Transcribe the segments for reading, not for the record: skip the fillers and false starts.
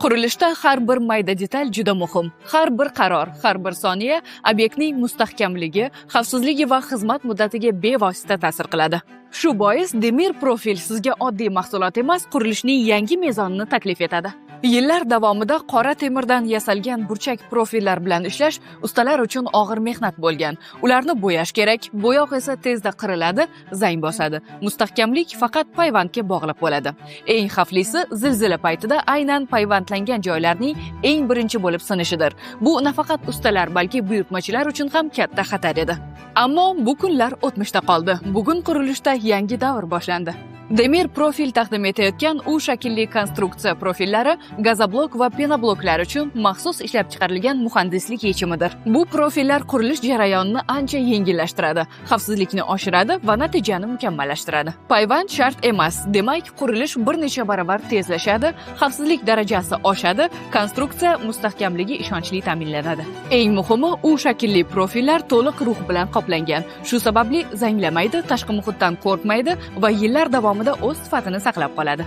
Qurilishda har bir mayda detal juda muhim. Har bir qaror, har bir soniya obyektning mustahkamligi, xavfsizligi va xizmat muddatiga bevosita ta'sir qiladi. Shu bois Demir Profil sizga oddiy mahsulot emas, qurilishning yangi mezonini taklif etadi. Yillar davomida qora temirdan yasalgan burchak profillar bilan ishlash ustalar uchun og'ir mehnat bo'lgan. Ularni bo'yash kerak, bo'yoq esa tezda qiriladi, zang bosadi. Mustahkamlik faqat payvandga bog'liq bo'ladi. Eng xavflisi zilzila paytida aynan payvandlangan joylarning eng birinchi bo'lib sinishidir. Bu nafaqat ustalar, balki buyurtmachilar uchun ham katta xatar edi. Ammo bu kunlar o'tmishda qoldi. Bugun qurilishda yangi davr boshlandi. Demir Profil taqdim etayotgan U shaklli konstruksiya profillari gazoblok va penobloklar uchun maxsus ishlab chiqarilgan muhandislik yechimidir. Bu profillar qurilish jarayonini ancha yengillashtiradi, xavfsizlikni oshiradi va natijani mukammallashtiradi. Payvand shart emas, demak qurilish bir necha barobar tezlashadi, xavfsizlik darajasi oshadi, konstruksiya mustahkamligi ishonchli ta'minlanadi. Eng muhimi, U shaklli profillar to'liq rux bilan qoplangan. Shu sababli zanglamaydi, tashqi muhitdan qo'rqmaydi va yillar davomida o'z sifatini saqlab qoladi.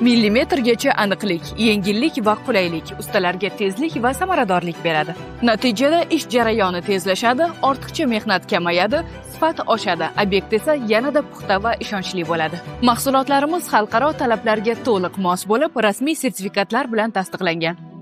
Millimetrgacha aniqlik, yengillik va qulaylik ustalarga tezlik va samaradorlik beradi. Natijada ish jarayoni tezlashadi, ortiqcha mehnat kamayadi, sifat oshadi, obyekt esa yanada puxta va ishonchli bo'ladi. Mahsulotlarimiz xalqaro talablarga to'liq mos bo'lib, rasmiy sertifikatlar bilan tasdiqlangan.